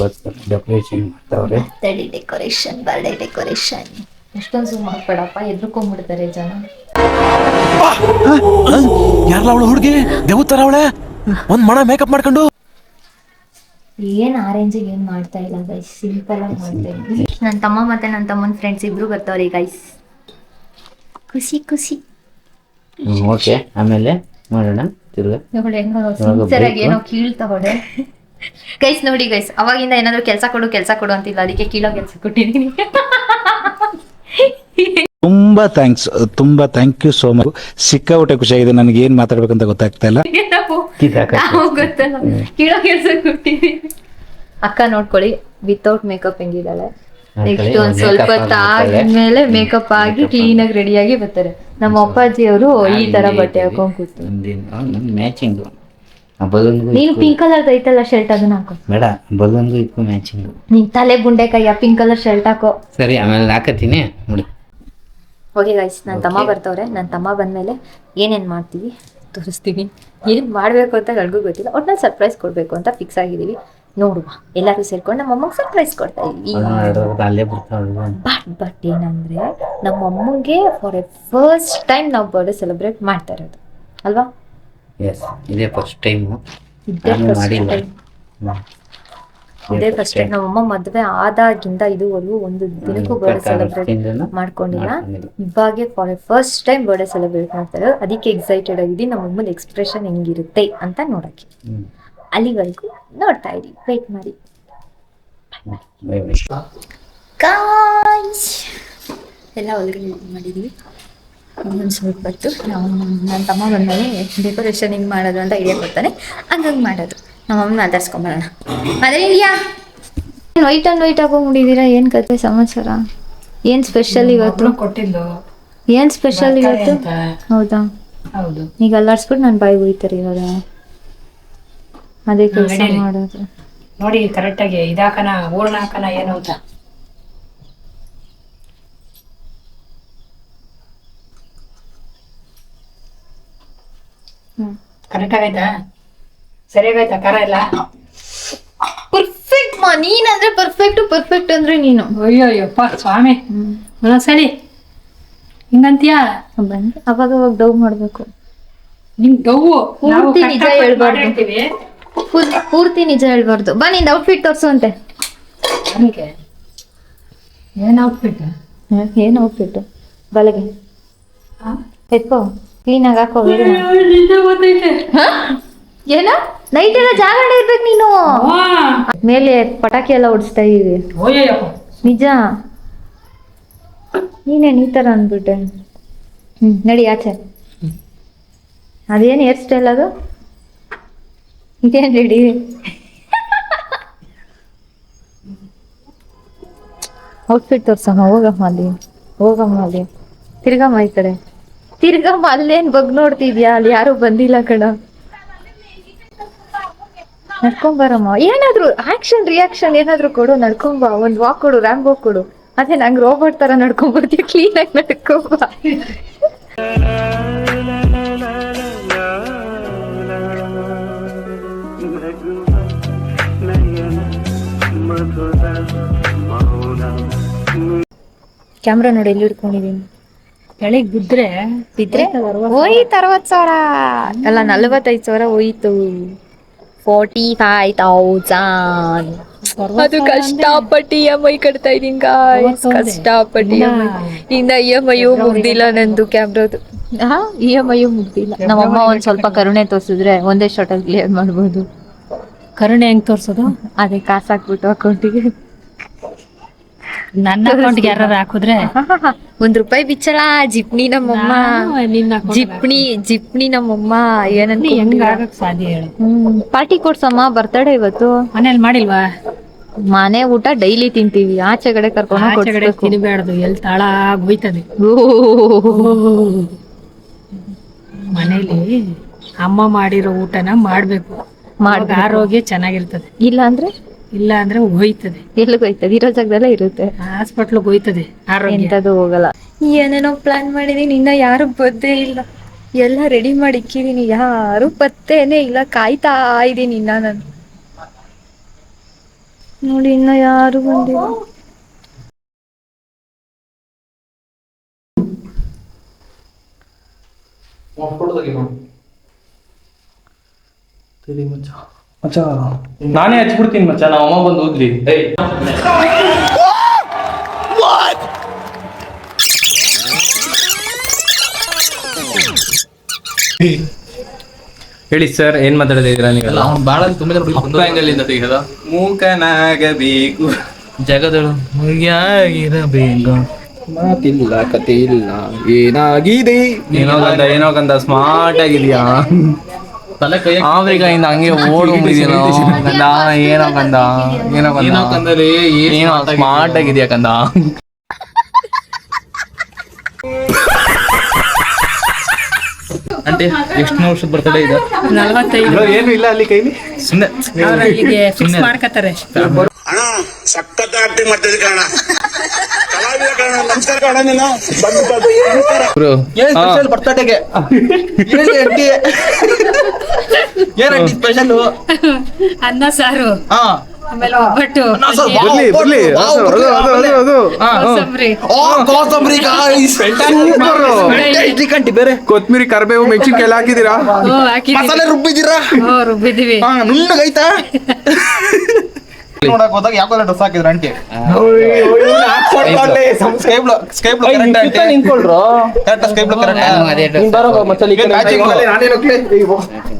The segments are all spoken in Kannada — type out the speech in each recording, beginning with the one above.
ಗೊತ್ತು ಡೆಕೋರೇಷನ್ ಮಾಡ್ತಾವ್ರೆ. ತಡಿ ಡೆಕೋರೇಷನ್, ಬರ್ಡೇ ಡೆಕೋರೇಷನ್. ಎಷ್ಟೊಂದು ಜೂಮ್ ಮಾಡ್ಬೇಡಪ್ಪ, ಎದ್ರುಕೊಂಡ್ಬಿಡ್ತಾರೆ ಜನ. ಯಾರಲ್ಲ ಅವಳು ಹುಡುಗಿ ದೇವತರ ಅವಳೆ, ಒಂದ್ ಮಣ ಮೇಕಪ್ ಮಾಡ್ಕೊಂಡು. ಏನ್ ಆರೆಂಜಿಗೆ ಏನ್ ಮಾಡ್ತಾ ಇಲ್ಲ ಗೈಸ್, ಸಿಂಪಲ್ ಆಗಿ ಮಾಡ್ತಾ ಇದ್ದೀನಿ. ನನ್ನ ತಮ್ಮ ಮತ್ತೆ ನನ್ನ ತಮ್ಮನ ಫ್ರೆಂಡ್ಸ್ ಇಬ್ರು ಬರ್ತಾವ್ರಿ ಗೈಸ್. ಖುಷಿ ಖುಷಿ. ಓಕೆ, ಆಮೇಲೆ ಮಾಡೋಣ ತಿರ್ಗಾ. ನೋಡಿ ಹೆಂಗ ಸಿನ್ಸಿಯರ್ ಆಗಿ ಏನೋ ಕೀಳ್ತವಳೆ ಗೈಸ್. ನೋಡಿ ಗೈಸ್, ಅವಾಗಿಂದ ಏನಾದ್ರು ಕೆಲಸ ಕೊಡು ಅಂತಿಲ್ಲ, ಅದಕ್ಕೆ ಕೀಳೋ ಕೆಲಸ ಕೊಟ್ಟಿದ್ದೀನಿ. ತುಂಬಾ ಥ್ಯಾಂಕ್ ಯು ಸೋ ಮಚ್. ಸಿಕ್ಕಾಪಟ್ಟೆ ಖುಷಿಯಾಗಿದೆ, ನನಗೆ ಏನ್ ಮಾತಾಡ್ಬೇಕಂತ ಗೊತ್ತಾಗ್ತಾ ಇಲ್ಲ. ಗೊತ್ತಲ್ಲ, ಕೀಳೋ ಕೆಲಸ ಕೊಟ್ಟಿದ್ದೀನಿ. ಅಕ್ಕ ನೋಡ್ಕೊಳ್ಳಿ ವಿತೌಟ್ ಮೇಕಪ್ ಹೆಂಗಿದ್ದಾಳೆ. ನೆಕ್ಸ್ಟ್ ಒಂದ್ ಸ್ವಲ್ಪ ಹೊತ್ತಾದ್ಮೇಲೆ ಮೇಕಪ್ ಆಗಿ ಕ್ಲೀನ್ ಆಗಿ ರೆಡಿಯಾಗಿ ಬರ್ತಾರೆ. ನಮ್ಮ ಅಪ್ಪಾಜಿ ಅವರು ಈ ತರ ಬಟ್ಟೆ ಹಾಕೊಂಡ್ ಕೂತು ಮ್ಯಾಚಿಂಗ್. ನೀನು ಪಿಂಕ್ ಕಲರ್ ಐತಲ್ಲ ಶರ್ಟ್, ಅದನ್ನ ಹಾಕೋ. ಬೇಡ, ಬಲೂನ್ಗೂ ಇದಕ್ಕೂ ಮ್ಯಾಚಿಂಗ್. ನೀನ್ ತಲೆ ಗುಂಡೆ ಕೈಯ ಪಿಂಕ್ ಕಲರ್ ಶರ್ಟ್ ಹಾಕೋ. ಸರಿ, ಆಮೇಲೆ ಹಾಕತ್ತೀನಿ ನೋಡಿ. ಓಕೆ ಗೈಸ್, ನನ್ನ ತಮ್ಮ ಬರ್ತವ್ರೆ. ನನ್ನ ತಮ್ಮ ಬಂದ್ಮೇಲೆ ಏನೇನ್ ಮಾಡ್ತೀವಿ ತೋರಿಸ್ತೀವಿ. ಏನ್ ಮಾಡ್ಬೇಕು ಅಂತ ನನಗೂ ಗೊತ್ತಿಲ್ಲ, ಒಟ್ನಲ್ಲಿ ಸರ್ಪ್ರೈಸ್ ಕೊಡ್ಬೇಕು ಅಂತ ಫಿಕ್ಸ್ ಆಗಿದೀವಿ. ನೋಡುವ, ಎಲ್ಲರೂ ಸೇರ್ಕೊಂಡು ನಮ್ಮ ಅಮ್ಮಗೆ ಸರ್ಪ್ರೈಸ್ ಕೊಡ್ತಾ ಇದೀವಿ. ಬಟ್ ಏನಂದ್ರೆ ನಮ್ಮ ಅಮ್ಮಂಗೆ ಫಾರ್ ಎ ಫಸ್ಟ್ ಟೈಮ್ ನಾವು ಬರ್ಡೇ ಸೆಲೆಬ್ರೇಟ್ ಮಾಡ್ತಾ ಇರೋದು ಅಲ್ವಾ? ಇದೇ ಫಸ್ಟ್ ಟೈಮ್. ಇದೇ ಫಸ್ಟ್ ಟೈಮ್. ನಮ್ಮಮ್ಮ ಮದ್ವೆ ಆದಾಗಿಂದ ಇದುವರೆಗೂ ಒಂದು ದಿನಕ್ಕೂ ಬರ್ಡೇ ಸೆಲೆಬ್ರೇಟ್ ಮಾಡ್ಕೊಂಡಿಲ್ಲ. ಇವಾಗೆ for A first time birthday celebrate ಮಾಡ್ತಾರೆ. ಅದಕ್ಕೆ ಎಕ್ಸೈಟೆಡ್ ಆಗಿದ್ದೀನಿ, ನಮ್ಮ ಅಮ್ಮನ ಎಕ್ಸ್ಪ್ರೆಷನ್ ಹೆಂಗಿರುತ್ತೆ ಅಂತ ನೋಡಕ್ಕೆ. ಅಲ್ಲಿವರೆಗೂ ನೋಡ್ತಾ ಇರಿ, ವೇಟ್ ಮಾಡಿ. ಎಲ್ಲ ಒಳಗಡೆ ಮಾಡಿದೀವಿ. ಇನ್ನೊಂದು ಸ್ವಲ್ಪ ಹೊತ್ತು ನನ್ನ ತಮ್ಮ ಬಂದ್ಮೇಲೆ ಡೆಕೋರೇಷನ್ ಹಿಂಗೆ ಮಾಡೋದು ಅಂತ ಐಡಿಯಾ ಕೊಡ್ತಾನೆ, ಹಂಗಂಗೆ ಮಾಡೋದು. ನಮ್ಮಮ್ಮ ಮಾತಾಡ್ಸ್ಕೊಂಬರೋಣ. ಅದೇ ಇದೆಯಾ ವೈಟ್ ಆ್ಯಂಡ್ ವೈಟ್ ಹಾಕೊಂಡ್ಬಿಟ್ಟಿದ್ದೀರಾ? ಏನು ಕತೆ ಸಮಾಚಾರ? ಏನು ಸ್ಪೆಷಲ್ ಇವತ್ತು? ಏನು ಸ್ಪೆಷಲ್ ಇವತ್ತು? ಹೌದಾ? ಹೌದು. ಈಗ ಅಲ್ಲಾಡ್ಸ್ಬಿಟ್ಟು ನಾನು ಬಾಯಿ ಹೋಯ್ತಾರೆ ಇವಾಗ. ಅದೇ ಕೆಲಸ ಮಾಡೋದು ನೋಡಿ. ಕರೆಕ್ಟಾಗಿ ಇದಾಕನ ಹೂರ್ಣ ಹಾಕನ ಏನು ಅಂತ. ಕರೆಕ್ಟ್ ಆಗೈತಾ? ಸರಿಯಾಗೈತಾ ಖಾರ ಎಲ್ಲ? ಪರ್ಫೆಕ್ಟ್ ಮಾ. ನೀನಂದ್ರೆ ಪರ್ಫೆಕ್ಟ್ ಅಂದ್ರೆ ನೀನು. ಅಯ್ಯೋಯ್ಯಪ್ಪ ಸ್ವಾಮಿ, ಸರಿ ಹಿಂಗಂತೀಯಾ? ಬಂದು ಅವಾಗ ಡವ್ ಮಾಡ್ಬೇಕು. ನಿಮ್ ಡವ್ವು ಪೂರ್ತಿ ನಿಜ ಹೇಳ್ಬಾರ್ದು. ಪೂರ್ತಿ ನಿಜ ಹೇಳ್ಬಾರ್ದು. ಬಾ, ನಿಂದ ಔಟ್ಫಿಟ್ ತೋರ್ಸುವಂತೆ. ಏನ್ ಔಟ್ಫಿಟ್? ಏನ್ ಔಟ್ಫಿಟ್? ಬಲಗೆ ಎತ್ಕೋ, ಕ್ಲೀನಾಗಿ ಹಾಕೋ. ಏನ ನೈಟ್ ಎಲ್ಲ ಜಾಗರಣೆ ಇರ್ಬೇಕು ನೀನು. ಮೇಲೆ ಪಟಾಕಿ ಎಲ್ಲ ಹೊಡಿಸ್ತಾ ಇದೀವಿ. ನಿಜ, ನೀನೇನ್ ಈ ತರ ಅಂದ್ಬಿಟ್ಟೆ. ನಡಿ ಆಚೆ. ಅದೇನು ಹೇರ್ ಸ್ಟೈಲ್ ಅದು? ಇದೇನ್ ರೆಡಿ? ಔಟ್ಫಿಟ್ ತೋರ್ಸಮ್ಮ. ಹೋಗಮ್ಮ ಅಲ್ಲಿ ತಿರ್ಗಮ್ಮ. ಈ ಕಡೆ ತಿರ್ಗಮ್ಮ. ಅಲ್ಲೇನ್ ಬಗ್ ನೋಡ್ತಿದ್ಯಾ? ಅಲ್ಲಿ ಯಾರು ಬಂದಿಲ್ಲ ಕಣ. ನಡ್ಕೊಂಬರಮ್ಮ. ಏನಾದ್ರು ಆಕ್ಷನ್ ರಿಯಾಕ್ಷನ್ ಏನಾದ್ರು ಕೊಡು. ನಡ್ಕೊಂಬ, ಒಂದ್ ವಾಕ್ ಕೊಡು, ರ್ಯಾಂಬೋ ಕೊಡು. ಅದೇ ನಂಗೆ ರೋಬೋಟ್ ತರ ನಡ್ಕೊಂಡ್ಬರ್ತೀಯ. ಕ್ಲೀನಾಗಿ ನಡ್ಕೊಂಬ. ಕ್ಯಾಮ್ರಾ ನೋಡಿ ಎಲ್ಲಿ ಹಿಡ್ಕೊಂಡಿದೀನಿ. ಕೆಳಗೆ ಬಿದ್ರೆ ಹೋಯ್ತು 60,000 ಅಲ್ಲ 45,000 ಹೋಯ್ತು. 45,000. ಅದು ಕಷ್ಟಪಟ್ಟು EMI ಕಟ್ತಾ ಇದೀನಿ ಗಾಯ್ಸ್, ಕಷ್ಟಪಟ್ಟು EMI. ಇನ್ನ EMI ಮುಗ್ದಿಲ್ಲ ನಂದು ಕ್ಯಾಮ್ರಾದು. EMI ಮುಗ್ದಿಲ್ಲ. ನಮ್ಮಮ್ಮ ಒಂದ್ ಸ್ವಲ್ಪ ಕರುಣೆ ತೋರ್ಸಿದ್ರೆ ಒಂದೇ ಶಾರ್ಟಲ್ಲಿ ಕ್ಲಿಯರ್ ಮಾಡ್ಬೋದು. ಕರುಣೆ ಹೆಂಗ್ ತೋರ್ಸೋದು? ಅದೇ ಕಾಸು ಹಾಕ್ಬಿಟ್ಟು ಅಕೌಂಟಿಗೆ. ನನ್ನ ಅಕೌಂಟ್ಗೆ ಯಾರು ಹಾಕಿದ್ರೆ ₹1 ಬಿಚ್ಚಳ. ಜಿಪ್ನಿ ನಮ್ಮಮ್ಮ, ಜಿಪ್ನಿ ನಮ್ಮಮ್ಮ. ಏನಂತ ಹೆಂಗ್ ಆಗಕ್ ಸಾಧ್ಯ ಹೇಳು? ಪಾರ್ಟಿ ಕೊಡ್ಸಮ್ಮ, ಬರ್ತಡೇ ಇವತ್ತು. ಮನೇಲಿ ಮಾಡಿಲ್ವಾ? ಮನೆ ಊಟ ಡೈಲಿ ತಿಂತೀವಿ, ಆಚೆ ಕಡೆ ಕರ್ಕೊಂಡು ತಿನ್ಬೇಡ್ದು, ಎಲ್ಲಿ ತಾಳ ಹೋಯ್ತದೆ. ಮನೇಲಿ ಅಮ್ಮ ಮಾಡಿರೋ ಊಟನ ಮಾಡ್ಬೇಕು, ಆರೋಗ್ಯ ಚೆನ್ನಾಗಿರ್ತದೆ. ಇಲ್ಲ ಅಂದ್ರೆ ಹೋಯ್ತದೆ. ಎಲ್ಲಿಗೆ ಹೋಯ್ತದೆ? ಇರೋ ಜಾಗದಲ್ಲೇ ಇರುತ್ತೆ. ಹಾಸ್ಪಿಟ್ಲಿಗೆ ಹೋಯ್ತದೆ, ಎಂತದು ಹೋಗಲ್ಲ. ಏನೇನೋ ಪ್ಲಾನ್ ಮಾಡಿದೀನಿ, ಇನ್ನ ಯಾರು ಬದ್ದೇ ಇಲ್ಲ. ಎಲ್ಲ ರೆಡಿ ಮಾಡಿ ಇಕ್ಕಿದೀನಿ, ಯಾರು ಪತ್ತೇನೆ ಇಲ್ಲ. ಕಾಯ್ತಾ ಇದ್ದೀನಿ ಇನ್ನ ನಾನು. ನೋಡಿ ಇನ್ನ ಯಾರು ಬಂದಿಲ್ಲ. ಮಚ್ಚ ನಾನೇ ಹಚ್ಬಿಡ್ತೀನಿ ಮಚ್ಚ, ನಮ್ಮ ಅಮ್ಮ ಬಂದು ಓದ್ಲಿ. ಹೇಳಿ ಸರ್, ಏನ್ ಮಾತಾಡ್ತಿದ್ದೀರಾ ನೀವು? ಬಾಳ ತುಂಬಾ ಆಂಗಲಿಂದ ತೆಗೆದ ಮೂಕನಾಗಬೇಕು ಜಗದಳು ಮುಗಿಯಾಗಿರಬೇಕು, ಮಾತಿಲ್ಲ ಕತೆ ಇಲ್ಲ, ಏನಾಗಿದೆ ಏನೋ ಕಂದ ಸ್ಮಾರ್ಟ್ ಆಗಿದ್ಯಾ, ತಲೆ ಕೈ ಆಮ್ರಿಕಾಯಿಂದ ಹಂಗೆ ಓಡ್ಬಿಟ್ಟಿದ್ಯಾ ಕಂದ, ಏನೋ ಕಂದ ಏನೋ ಕಂದರೆ ಏನೋ ಸ್ಮಾರ್ಟ್ ಆಗಿದ್ಯಾ ಕಂದ. ಅಂಟೆ ಎಷ್ಟು ವರ್ಷದ ಬರ್ತಡೇ ಇದೆ? 45 ಏನು ಇಲ್ಲ ಅಲ್ಲಿ ಕೈಲಿ, ಸುಮ್ಮನೆ ಅವ್ರು ಇಲ್ಲಿಗೆ ಫಿಕ್ಸ್ ಮಾಡ್ಕತ್ತಾರೆ. ಅಣ್ಣ ಸಖತ್ ಆಕ್ಟಿಂಗ್ ಮಾಡ್ತಿದ್ದೆ ಕಣ, ಕಲಾವಿದ ಕಣ. ನಮಸ್ಕಾರ ಕಣ, ನೀನು ಸ್ಪೆಷಲ್ ಬರ್ತಡೇಗೆ ಏನಂಟಿ ಸ್ಪೆಷಲ್? ಅನ್ನ ಸಾರು, ಆಮೇಲೆ ಒಬ್ಬಟ್ಟು, ಬರ್ಲಿ ಕೋಸಂಬರಿ. ಕಂಟಿ ಬೇರೆ ಕೊತ್ಮಿರಿ ಕರಿಬೇವು ಮೆಣಸಿನ್ಕಾಯಿ ಎಲ್ಲ ಹಾಕಿದೀರಾ? ಮಸಾಲೆ ರುಬ್ಬಿದ್ದೀರಾ? ರುಬ್ಬಿದೀವಿ. ನುಣ್ಣಗೈತಾ? ನೋಡಕ್ ಹೋದಾಗ ಯಾವ ಕಲರ್ ಡ್ರೆಸ್ ಹಾಕಿದ್ರ ಆಂಟಿ?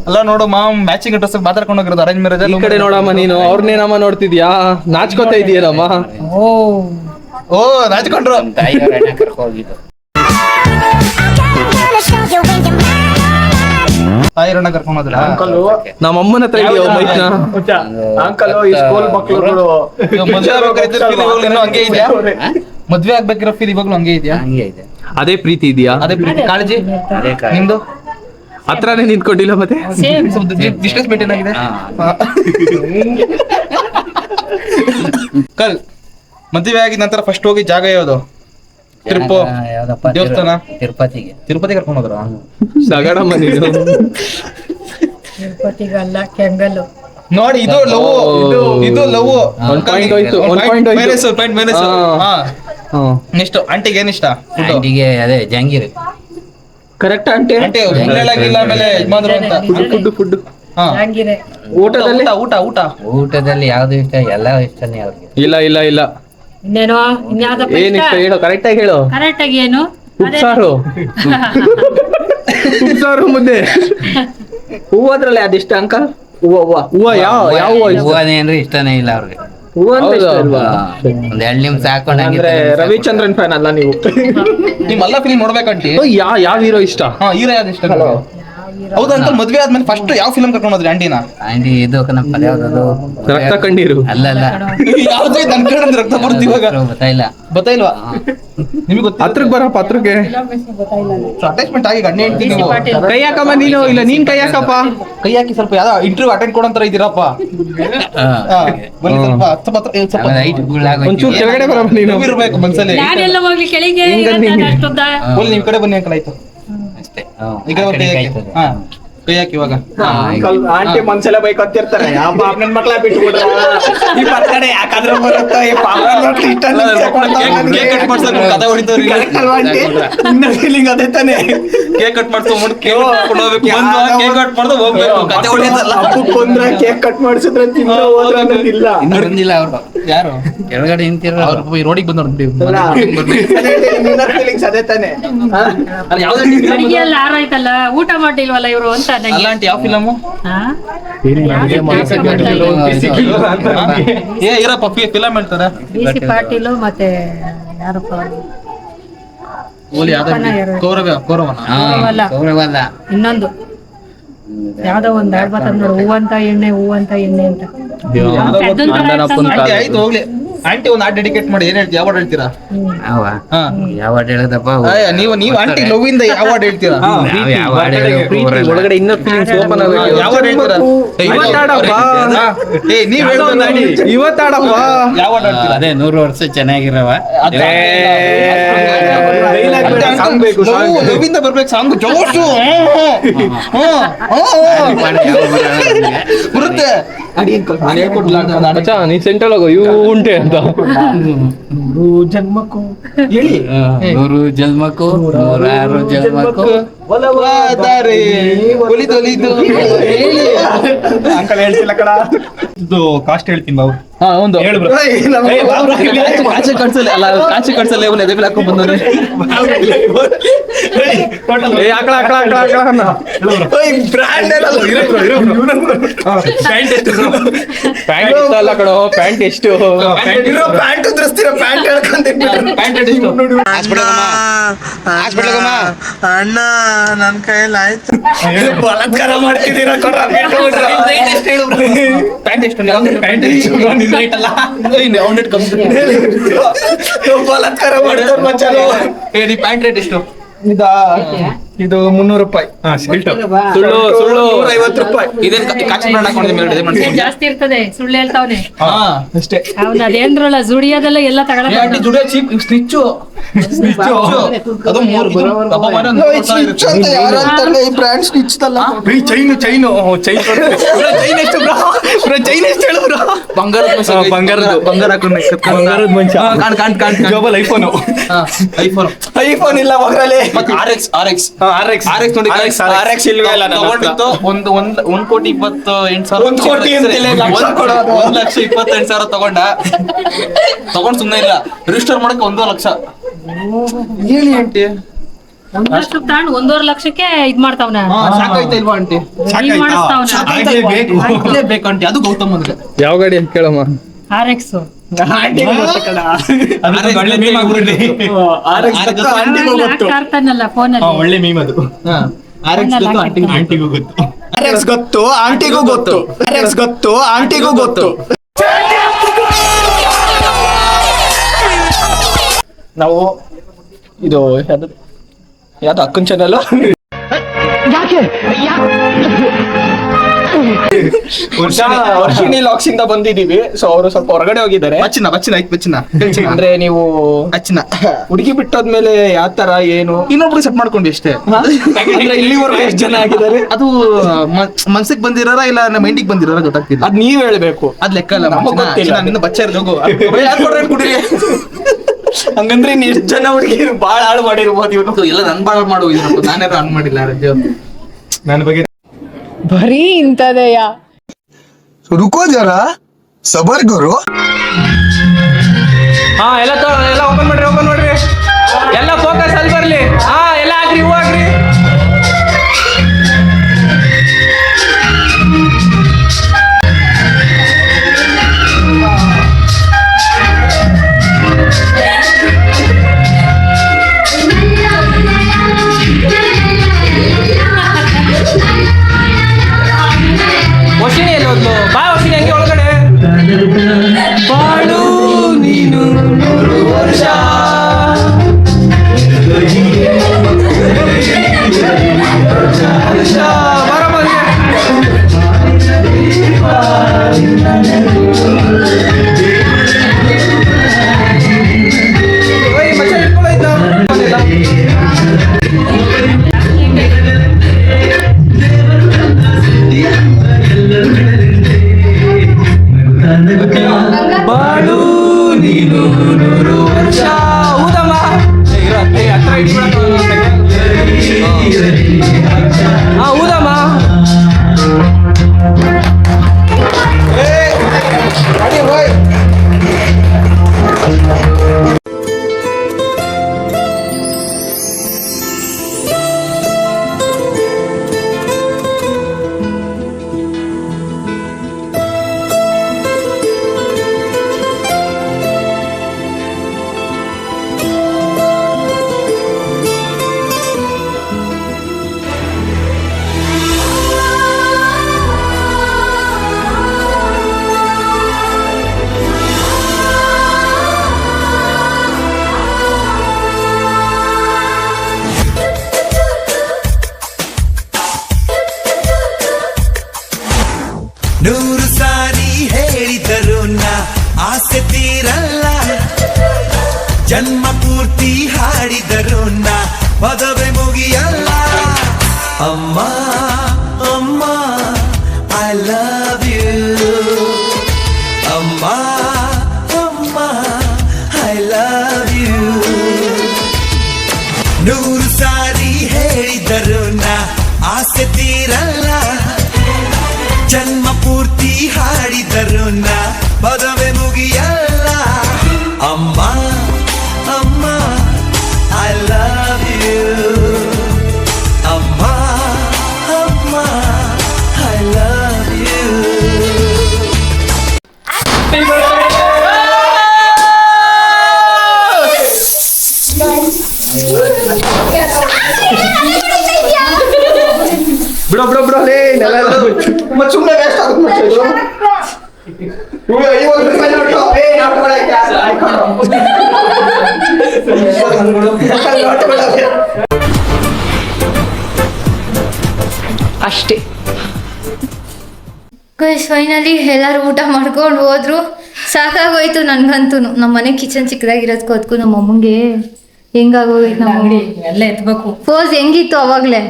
ಅಲ್ಲ ನೋಡು ಮಾಮ್, ಮ್ಯಾಚಿಂಗ್ ಡ್ರೆಸ್ ಮಾತಾಡ್ಕೊಂಡು ಹೋಗಿರೋದು ಅರೇಂಜ್ ಮ್ಯಾರೇಜ್. ಈ ಕಡೆ ನೋಡಮ್ಮ, ನೀನು ಅವ್ರನ್ನೇನಮ್ಮ ನೋಡ್ತಿದ್ಯಾ? ನಾಚ್ಕೋತಾ ಇದೀಯಲ್ಲಮ್ಮ? ಓ ನಾಚ್ಕೊಂಡ್ರು. ತಾಯಿಯವ್ರ ಅಣ್ಣ ಕರ್ಕೊ ಹೋಗಿದ್ದು. ತಾಯಿರಣ್ಣ ಕರ್ಕೊಂಡು ಹೋದ್ರ ನಮ್ಮ ಅಮ್ಮನ ಹತ್ರ ಇದೆಯೋ ಮೈಕ್ನ? ಮದ್ವೆ ಆಗ್ಬೇಕಿರೋ ಫೀಲ್ ಇವಾಗ್ಲೂ ಹಂಗೆ ಇದೆಯಾ? ಹಂಗೆ ಇದೆ. ಅದೇ ಪ್ರೀತಿ ಇದೆಯಾ? ಅದೇ ಪ್ರೀತಿ, ಕಾಳಜಿ ಅದೇ ಕಾರಣ. ನಿಮ್ದು ಹತ್ರನೇ ನಿಂತ್ಕೊಂಡಿಲ್ಲ ಮತ್ತೆ ಡಿಸ್ಟೆನ್ಸ್ ಮೇಂಟೈನ್ ಆಗಿದೆ. ಕಲ್ ಮದುವೆ ಆಗಿದ ನಂತರ ಫಸ್ಟ್ ಹೋಗಿ ಜಾಗ ಯಾವ್ದು? ಟ್ರಿಪ್ ಯಾವ್ದಪ್ಪ? ದೇವಸ್ಥಾನ? ತಿರುಪತಿಗೆ. ತಿರುಪತಿ ಕರ್ಕೊಂಡು ಹೋದ್ರ? ಸಗಡಮ್ಮ ನೀನು. ತಿರುಪತಿಗಲ್ಲ, ಕೆಂಗಲ್ಲು. ನೋಡಿ ಇದು ಲವ್, ಇದು ಲವ್. ಒಂದ್ point ಹೋಯ್ತು, ಒಂದ್ point ಹೋಯ್ತು. Point minus. ನೆಕ್ಸ್ಟ್ ಆಂಟಿಗೆ ಏನ್ ಇಷ್ಟ? ಆಂಟಿಗೆ ಅದೇ ಜಂಗೀರ್. Correct aunty. ಆಂಟಿ ಹೇಳಾಗಿಲ್ಲ, ಆಮೇಲೆ ಯಜಮಾನ್ರು ಅಂತ. ಫುಡ್ ಹಾ. ಜಾಂಗೀರೆ. ಊಟದಲ್ಲಿ ಊಟದಲ್ಲಿ ಯಾವ್ದು ಇಷ್ಟ? ಎಲ್ಲ ಇಷ್ಟನೇ ಅವ್ರಿಗೆ. ಇಲ್ಲ ಇನ್ನೇನೋ ಇನ್ಯಾವ್ದಪ್ಪ ಏನ್ ಇಷ್ಟ ಹೇಳು, ಕರೆಕ್ಟ್ ಆಗಿ ಹೇಳು. ಕರೆಕ್ಟ್ ಆಗಿ ಏನು? ಉಪ್ಸಾರು ಉಪ್ಸಾರು ಮುದ್ದೆ. ಹೂವದ್ರಲ್ಲಿ ಅದಿಷ್ಟ ಅಂಕಲ್? ಹೂವ ಯಾವ ಹೂವ ಇಷ್ಟ? ಹೂವನೇ ಅಂದ್ರೆ ಇಷ್ಟನೇ ಇಲ್ಲ ಅವ್ರಿಗೆ. ಹೂವ ಅಂತ ಇಷ್ಟ ಇಲ್ವಾ? ಒಂದ್ 2 ನಿಮಿಷ ಹಾಕೊಂಡು ಅಂದ್ರೆ ರವಿಚಂದ್ರನ್ ಫ್ಯಾನ್ ಅಲ್ಲ ನೀವು? ನಿಮ್ಮಲ್ಲ ಫಿಲ್ಮ್ ನೋಡ್ಬೇಕಂಟಿ. ಯಾವ ಹೀರೋ ಇಷ್ಟ? ಹೀರೋ ಯಾವ್ದು ಇಷ್ಟ? ಹೌದಾ ಅಂತ ಮದ್ವೆ ಆದ್ಮೇಲೆ ಫಸ್ಟ್ ಯಾವ ಫಿಲ್ಮ್ ಕರ್ಕೊಂಡು ಹೋದ್ರಿ ಆಂಟಿನ? ಆಂಟಿ ಇದು ಕಣಪ್ಪ, ಯಾವ್ದದು? ರಕ್ತ ಕಂಡೀರು. ಅಲ್ಲ ಯಾವ್ದೇ ನನ್ ಕಡೆ ರಕ್ತ ಬರ್ತಿ ಇವಾಗ ಗೊತ್ತಾಯಿಲ್ಲ. ಗೊತ್ತಾಯಿಲ್ವಾ ನಿಮಗೆ? ಗೊತ್ತ ಹತ್ರಕ್ ಬರಪ್ಪ, ಹತ್ರಕ್ಕೆ ಅಟ್ಯಾಚ್ಮೆಂಟ್ ಆಗಿ ಗಣ್ಣ ಹೆಂಡ್ತಿ ನೀವು. ಕೈ ಹಾಕಮ್ಮ ನೀನು, ಇಲ್ಲ ನೀನ್ ಕೈ ಹಾಕಪ್ಪ. ಕೈ ಹಾಕಿ ಸ್ವಲ್ಪ ಯಾವ್ದೋ ಇಂಟರ್ವ್ಯೂ ಅಟೆಂಡ್ ಕೊಡಂತರ ಇದೀರಪ್ಪ. ಬನ್ನಿ ಸ್ವಲ್ಪ ಸ್ವಲ್ಪ ಒಂಚೂರು ಕೆಳಗಡೆ ಬರಮ್ಮ ನೀನು. ಇರ್ಬೇಕು ಮನ್ಸಲ್ಲಿ. ನಾನೆಲ್ಲ ಹೋಗ್ಲಿ ಕೆಳಗೆ? ಬೋಲಿ ನಿಮ್ ಕಡೆ ಬನ್ನಿ ಅಂಕಲ್, ಆಯ್ತು. ಅಷ್ಟೇ. ಈಗ ಕೈ ಹಾಕಿ. ಹಾ ಕೈ ಹಾಕಿ ಇವಾಗ. ಆಂಟಿ ಮನ್ಸೆಲ್ಲ ಬೈಕ್ ಹತ್ತಿರ್ತಾರೆ. ನನ್ ಮಕ್ಳ ಬಿಟ್ಬಿಡ್ರ ಈ ಬರ್ತಡೆ ಯಾಕಾದ್ರೂ ಬರುತ್ತೋ ಈ ಕಥೆ ಹೊಡಿತವ್ರಿ. ಫೀಲಿಂಗ್ ಅದೇ ತಾನೆ. ಕೇಕ್ ಕಟ್ ಮಾಡ್ಕೊಂಡು ಕೇಕ್ ಕಟ್ ಮಾಡ್ದು ಹೋಗ್ಬೇಕು. ಕಥೆ ಹೊಡಿಯೋದಲ್ಲ. ಕೊಂದ್ರೆ ಕೇಕ್ ಕಟ್ ಮಾಡಿಸಿದ್ರೆ ತಿಂದ್ರೆ ಹೋದ್ರೆ ಅನ್ನೋದಿಲ್ಲ. ಇನ್ನು ಬಂದಿಲ್ಲ ಅವ್ರು. ಯಾರು ಕೆಳಗಡೆ ನಿಂತಿರೋ ಅವ್ರು ರೋಡಿಗೆ ಬಂದ್ ನೋಡಿ. ಫೀಲಿಂಗ್ಸ್ ಅದೇ ತಾನೆ. ಅಡಿಗೆ ಎಲ್ಲ ಆರಾಯ್ತಲ್ಲ, ಊಟ ಮಾಡಿಲ್ವಲ್ಲ ಇವ್ರು ಅಂತ ನಂಗೆ. ಅಲ್ಲಾಂಟಿ ಯಾವ ಫಿಲಮು? ಏ ಇರಪ್ಪ ಫಿಲಮ್ ಹೇಳ್ತಾರೆ. BC ಪಾಟೀಲು ಮತ್ತೆ ಯಾರಪ್ಪ ಓಲಿ ಕೌರವನ. ಅಲ್ಲ, ಇನ್ನೊಂದು ಯಾವ್ದೋ ಒಂದ್ ಹಾಡ್ ಬರ್ತದ ನೋಡು, ಹೂವಂತ ಎಣ್ಣೆ ಅಂತ. ಆಂಟಿ ಆಯ್ತು ಹೋಗ್ಲಿ. ಆಂಟಿ ಒಂದು ಹಾಡ್ ಡೆಡಿಕೇಟ್ ಮಾಡಿ. ಏನ್ ಹೇಳ್ತೀರಾ? ಯಾವ ಹಾಡ್ ಹೇಳ್ತೀರಾ? ಯಾವ ಹಾಡ್ ಹೇಳದಪ್ಪ? ನೀವು ಆಂಟಿ ಲವ್ ಇಂದ ಯಾವ ಹಾಡ್ ಹೇಳ್ತೀರಾ? ಒಳಗಡೆ ಇನ್ನರ್ ಫೀಲಿಂಗ್ಸ್ ಓಪನ್ ಆಗಬೇಕು. ಯಾವ ಹಾಡ್ ಹೇಳ್ತೀರಾ? ನೀವ್ ಇವತ್ತಾಡಪ್ಪ. ಯಾವ ಹಾಡ್ ಹೇಳ್ತೀರಾ? ಅದೇ 100 ವರ್ಷ ಚೆನ್ನಾಗಿರವ. ಲವ್ ಇಂದ ಬರ್ಬೇಕು ಸಾಂಗ್, ಜೋಶು ಬರುತ್ತೆ. ಮಚ್ಚ ನೀ ಸೆಂಟ್ರಲ್ ಹೋಗು ಇವು ಉಂಟೆ ಅಂತ ಜನ್ಮಕ್ಕೂ ಹೇಳಿ 100 ಜನ್ಮಕ್ಕೂ 106 ಜನ್ಮಕ್ಕೂ ಅಂಕಲ್ ಹೇಳ್ತಿಲ್ಲ ಕಡ ಇದು ಕಾಸ್ಟ್ ಹೇಳ್ತೀನಿ ಬಾಬು. ಒಂದು ಕಾಚಿ ಕಡ್ಸಲ್ಲ ಅಲ್ಲ ಕಾಚಿ ಕಡ್ಸಲ್ಲ ಇವನು ಎದೆ ಮೇಲೆ ಹಾಕೊಂಡ್ ಬಂದವ್ರೆ ಪ್ಯಾಂಟ್ ಎಷ್ಟು ಅಲ್ಲ ಕಣೋ ಪ್ಯಾಂಟ್ ಎಷ್ಟು ಪ್ಯಾಂಟ್ ಉದ್ರಿಸ್ತೀರ ಪ್ಯಾಂಟ್ ಹೇಳ್ಕೊಂತೀನಿ ಪ್ಯಾಂಟ್ ಎಷ್ಟು ಅಣ್ಣ ನನ್ ಕೈಯಲ್ಲಿ ಆಯ್ತು. ಬಲಾತ್ಕಾರ ಮಾಡ್ತಿದ್ದೀರಾ ಪ್ಯಾಂಟ್ ಎಷ್ಟು ಪ್ಯಾಂಟ್ ಬಲಾತ್ಕಾರ ಮಾಡ್ತಾರೆ ಮಚ್ಚಲು. ಪ್ಯಾಂಟ್ ರೇಟ್ ಎಷ್ಟು ಇದು 300 ರೂಪಾಯಿ. ಸುಳ್ಳು ಸುಳ್ಳು 50 ರೂಪಾಯಿ. ಇದೇನ್ ಕಾಚಿ ಬ್ರಾಂಡ್ ಹಾಕೊಂಡಿದ್ದೆ ಜಾಸ್ತಿ ಇರ್ತದೆ ಸುಳ್ಳು ಹೇಳ್ತಾವನೆ ಅಷ್ಟೇ. ಅವ್ನ ಅದೇಂದ್ರಲ್ಲ ಜುಡಿಯೋದೆಲ್ಲ ಎಲ್ಲ ತಗೊಳಕ್ ಜುಡಿಯೋ ಚೀಪ್ ಸ್ನಿಚ್ಚು ಅದು ಚೈನ್ ಎಷ್ಟು ಹೇಳು ಬ್ರೋ? ಬಂಗಾರದ ಬಂಗಾರದ ಮನುಷ್ಯ ಜೋಬಲ್ ಐಫೋನ್ ಇಲ್ಲ ಮಗರಲ್ಲಿ. RX ಇಲ್ವೇ ಇಲ್ಲ ತಗೊಂಡಿತ್ತು 1,28,800 1 ಕೋಟಿ ಅಂತಿಲ್ಲ, ಲಕ್ಷ ಕೊಡೋದು. 1,28,000 ತಗೊಂಡ್ ಸುಮ್ನೆ ಇಲ್ಲ ರಿಜಿಸ್ಟರ್ ಮಾಡಕ್ಕೆ 1 ಲಕ್ಷ ಹೇಳಿ ಆಂಟಿ. 1 ಲಕ್ಷ ತಗೊಂಡ್ 1.5 ಲಕ್ಷಕ್ಕೆ ಇದ್ ಮಾಡ್ತಾವ್ನ ಸಾಕಾಯ್ತಾ ಇಲ್ವಾ ಆಂಟಿ? ಬೇಕು ಆಂಟಿ. ಅದು ಗೌತಮ್ ಅಂದ್ರೆ ಯಾವ ಗಾಡಿ ಅಂತ ಕೇಳಮ್ಮ. RX ಆಡ್ತಾನಲ್ಲ ಫೋನಲ್ಲಿ ಒಳ್ಳೆ ಮೀಮ್ ಅದು. ಆಂಟಿಗೂ ಗೊತ್ತು, ಆಂಟಿಗೂ ಗೊತ್ತು, ಆಂಟಿಗೂ ಗೊತ್ತು. ನಾವು ಇದು ಯಾವ್ದು ಅಕ್ಕನ್ ಚಾನಲ್ ವರ್ಷಿಣಿ ಲಾಕ್ಸ್ ಇಂದ ಬಂದಿದೀವಿ. ಸೊ ಅವರು ಸ್ವಲ್ಪ ಹೊರಗಡೆ ಹೋಗಿದ್ದಾರೆ. ಬಚ್ಚಿನ ಅಂದ್ರೆ ನೀವು ಅಚ್ಚಿನ ಹುಡುಗಿ ಬಿಟ್ಟೋದ್ಮೇಲೆ ಯಾವ ತರ ಏನು ಇನ್ನೊಬ್ರು ಸೆಟ್ ಮಾಡ್ಕೊಂಡು ಅಷ್ಟೇ. ಅಂದ್ರೆ ಇಲ್ಲಿವರೆಗೂ ಎಷ್ಟು ಜನ ಆಗಿದ್ದಾರೆ ಅದು ಮನ್ಸಿಗೆ ಬಂದಿರಾರ ಇಲ್ಲ ನಮ್ಮ ಮೈಂಡಿಗೆ ಬಂದಿರಾರ ಗೊತ್ತಾಗ್ತಿಲ್ಲ. ಅದ್ ನೀವ್ ಹೇಳ್ಬೇಕು. ಅದ್ ಲೆಕ್ಕ ಅಲ್ಲ. ನಮಗ್ ಗೊತ್ತಿಲ್ಲ. ನಿನ್ನ ಬಚ್ಚ ಇರೋದು ಕುಡಿರಿ. ಹಂಗಂದ್ರೆ ಇನ್ ಎಷ್ಟು ಜನ ಹುಡುಗಿರು ಬಾಳ ಹಾಳು ಮಾಡಿರ್ಬೋದು ಇವನು. ಎಲ್ಲ ನನ್ ಬಾಳ ಮಾಡು ನಾನೇನು ಅನ್ ಮಾಡಿಲ್ಲ ನನ್ನ ಬಗ್ಗೆ ಬರೀ ಇಂತದೆಯಾ. रुको जरा सबर करो. ಎಲ್ಲ ಓಪನ್ ಮಾಡ್ರಿ ಎಲ್ಲ ಫೋಕಸ್ ಅಲ್ಲಿ ಬರ್ಲಿ. ಎಲ್ಲ ಆಗ್ರಿ ಹೂ ಆಗ್ರಿ. ವಶಿನಿ ಎಲ್ಲಿ ಹೋದ್ಲು? ಬಾ ವಶಿನಿ ಹಂಗೆ ಒಳಗಡೆ. ಬಾಳು ನೀನು 100 ವರ್ಷ. ಬಾಳು ನೀನು 100 ವರ್ಷ. ಊದಮ್ಮ ಊದಮ್ಮ. ನೂರು ಸಾರಿ ಹೇಳಿದರು ನಾ ಆಸೆ ತೀರಲ್ಲ, ಜನ್ಮ ಪೂರ್ತಿ ಹಾಡಿದರು ನಾ ಪದವೇ ಮುಗಿಯಲ್ಲ. ಅಮ್ಮ ಅಮ್ಮ ಐ ಲವ್ ಯು. ಬಿಡೋ ಲೇ ಮತ್ತೆ ಸುಮ್ಮನೆ ವೇಸ್ಟ್ ಆಗುತ್ತೆ ಮತ್ತೆ ಇದು ಇವಾಗ ಮೇಲೆ ನೋಡು ಅಷ್ಟೇ. ಗೈಸ್ ಫೈನಲಿ ಎಲ್ಲರೂ ಊಟ ಮಾಡ್ಕೊಂಡು ಹೋದ್ರು. ಸಾಕಾಗೋಯ್ತು ನನ್ಗಂತೂ. ನಮ್ಮ ಮನೆ ಕಿಚನ್ ಚಿಕ್ಕದಾಗಿರೋದಕ್ಕೂ ಅದಕ್ಕೂ ನಮ್ಮ ಅಮ್ಮಂಗೆ ಹೆಂಗಾಗೋಯ್ತು. ನಮ್ಮ ಅಂಗಡಿ ಎಲ್ಲ ಎತ್ಬೇಕು. ಪೋಸ್ ಹೆಂಗಿತ್ತು ಅವಾಗ್ಲೇ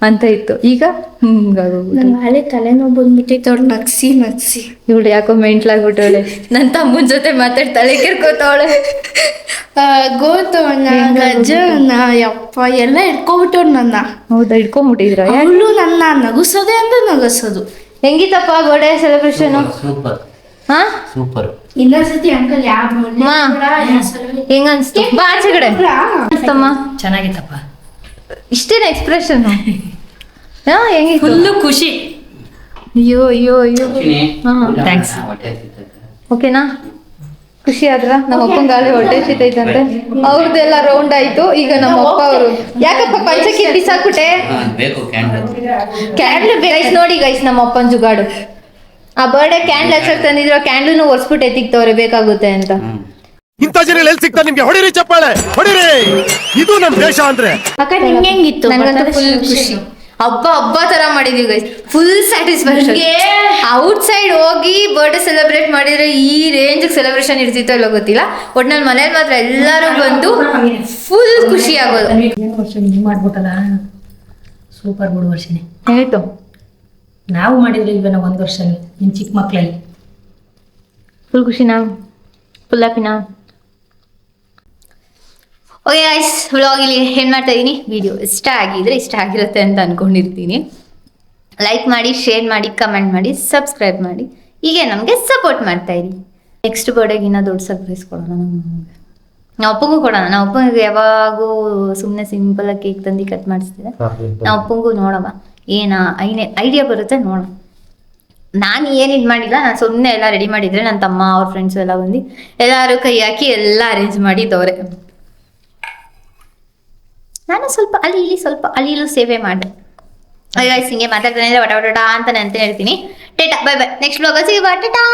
ಅಂತ ಇತ್ತು, ಈಗ ಹಿಂಗಾಗೋಗ್ಬಿಟ್ಟು ನಾಳೆ ತಲೆನೋವು ಬಂದ್ಬಿಟ್ಟಿತ್ತು. ಅವ್ಳು ನಗ್ಸಿ ಇವಳು ಯಾಕೋ ಮೆಂಟ್ಲಾಗ್ಬಿಟ್ಟವಳೆ. ನನ್ನ ತಮ್ಮನ ಜೊತೆ ಮಾತಾಡಿ ತಲೆ ಕೆರ್ಕೋತಾವಳೆ. ಗೋತವಣ್ಣ ಗಜನ ಯಪ್ಪ ಎಲ್ಲ ಇಟ್ಕೊಬಿಟ್ಟವ್ರು ನನ್ನ. ಹೌದಾ, ಇಟ್ಕೊಂಡ್ಬಿಟ್ಟಿದ್ರ? ಅವಳು ನನ್ನ ನಗಿಸೋದೇ ಅಂದ್ರೆ ನಗಿಸೋದು. ಹೆಂಗಿತ್ತಪ್ಪ ಬರ್ಡೇ ಸೆಲೆಬ್ರೇಷನ್? ಸೂಪರ್ ಹಾ ಸೂಪರ್. ಇನ್ನೊಂದ್ಸತಿ ಅಂಕಲ್ ಹೆಂಗ ಅನ್ಸ್ತು? ಬಾ ಆಚೆ ಕಡೆ. ಅನ್ಸ್ತಮ್ಮ? ಚೆನ್ನಾಗಿತ್ತಪ್ಪ. ಇಷ್ಟೇನ ಎಕ್ಸ್ಪ್ರೆಷನ್? ಹೆಂಗಿತ್ತು? ಫುಲ್ಲು ಖುಷಿ. ಅಯ್ಯೋ ಥ್ಯಾಂಕ್ಸ್. ಓಕೆನಾ? ಖುಷಿ ಆದ್ರ? ನಮ್ಮ ಅಪ್ಪಂಗ ಗಾಳಿ ಹೊಟ್ಟೆ ಸಿತೈತಂತೆ. ಅವ್ರದ್ದೆಲ್ಲ ರೌಂಡ್ ಆಯ್ತು. ಈಗ ನಮ್ಮ ಅಪ್ಪ ಅವರು ಯಾಕಪ್ಪ ಪಂಚಕ್ಕೆ ಬಿಸಾಕ್ಬಿಟ್ಟೆ? ಕ್ಯಾಂಡ್ಲ್ ಗೈಸ್ ನೋಡಿ ಗೈಸ್, ನಮ್ಮ ಅಪ್ಪನ ಜುಗಾಡು. ಆ ಬರ್ಡೇ ಕ್ಯಾಂಡ್ಲ್ ಹಚ್ಚಕ್ ತಂದಿದ್ರು, ಕ್ಯಾಂಡ್ಲೂ ಒರ್ಸ್ಬಿಟ್ಟು ಎತ್ತಿಕ್ತವ್ರೆ ಬೇಕಾಗುತ್ತೆ ಅಂತ. ಇಂಥ ಜನ ಎಲ್ಲಿ ಸಿಗ್ತಾರೆ ನಿಮ್ಗೆ? ಹೊಡಿರಿ ಚಪ್ಪಾಳೆ ಹೊಡಿರಿ, ಇದು ನಮ್ ದೇಶ ಅಂದ್ರೆ. ಅಕ್ಕ ನಿಮ್ಗೆ ಹೆಂಗಿತ್ತು? ನನಗಂತೂ ಫುಲ್ ಖುಷಿ. ಹಬ್ಬ ತರ ಮಾಡಿದೀವಿ guys. Full satisfaction. Out side ಹೋಗಿ ಬರ್ಡೇ ಸೆಲೆಬ್ರೇಟ್ ಮಾಡಿದ್ರೆ ಈ ರೇಂಜ್ ಸೆಲೆಬ್ರೇಷನ್ ಇರ್ತಿತ್ತೋ ಇಲ್ಲೋ ಗೊತ್ತಿಲ್ಲ. ಒಟ್ನಲ್ಲಿ ಮನೇಲಿ ಮಾತ್ರ ಎಲ್ಲರೂ ಬಂದು ಫುಲ್ ಖುಷಿ ಆಗೋದು. ವರ್ಷ ನೀವು ಮಾಡ್ಬಿಟ್ಟಲ್ಲ, ಸೂಪರ್ ಬಿಡು ವರ್ಷನೇ. ಹೇಳ್ತು ನಾವು ಮಾಡಿದ್ರೆ ಈಗ ನಾವು 1 ವರ್ಷ ನಿಮ್ಮ ಚಿಕ್ಕ ಮಕ್ಕಳಲ್ಲಿ ಫುಲ್ ಖುಷಿನಾ? ಫುಲ್ ಹ್ಯಾಪಿನಾ? ಓಕೆ ಗೈಸ್, ವ್ಲಾಗ್ ಇಲ್ಲಿ ಏನು ಮಾಡ್ತಾ ಇದ್ದೀನಿ. ವಿಡಿಯೋ ಇಷ್ಟ ಆಗಿರುತ್ತೆ ಅಂತ ಅನ್ಕೊಂಡಿರ್ತೀನಿ. ಲೈಕ್ ಮಾಡಿ, ಶೇರ್ ಮಾಡಿ, ಕಮೆಂಟ್ ಮಾಡಿ, ಸಬ್ಸ್ಕ್ರೈಬ್ ಮಾಡಿ. ಹೀಗೆ ನಮಗೆ ಸಪೋರ್ಟ್ ಮಾಡ್ತಾ ಇರಿ. ನೆಕ್ಸ್ಟ್ ಬರ್ಡೇಗೆ ಇನ್ನೂ ದೊಡ್ಡ ಸರ್ಪ್ರೈಸ್ ಕೊಡೋಣ. ನಾವು ಅಪ್ಪಂಗೂ ಕೊಡೋಣ. ನಾವು ಅಪ್ಪಂಗೆ ಯಾವಾಗೂ ಸುಮ್ಮನೆ ಸಿಂಪಲಾಗಿ ಕೇಕ್ ತಂದು ಕಟ್ ಮಾಡಿಸ್ತಿದ್ದೆ. ನಾವು ಅಪ್ಪಂಗೂ ನೋಡವ ಐಡಿಯಾ ಬರುತ್ತೆ ನೋಡೋಣ. ನಾನು ಏನು ಇದು ಮಾಡಿಲ್ಲ, ನಾನು ಸುಮ್ಮನೆ ಎಲ್ಲ ರೆಡಿ ಮಾಡಿದ್ರೆ ನನ್ನ ತಮ್ಮ ಅವ್ರ ಫ್ರೆಂಡ್ಸು ಎಲ್ಲ ಬಂದು ಎಲ್ಲರೂ ಕೈ ಹಾಕಿ ಎಲ್ಲ ಅರೇಂಜ್ ಮಾಡಿದ್ದವ್ರೆ. ನಾನು ಸ್ವಲ್ಪ ಅಲ್ಲಿ ಇಲ್ಲಿ ಸೇವೆ ಮಾಡಿದೆ. ಗೈಸ್ ಹಿಂಗೆ ಮಾತಾಡ್ತಾನೆ ವಟ ಅಂತಾನೆ ಅಂತ ಹೇಳ್ತೀನಿ. ಟೇಟಾ, ಬೈ ಬೈ. ನೆಕ್ಸ್ಟ್ ಬ್ಲಾಗ್ ಸಿಗಿ ಬಾ. ಟೇಟಾ.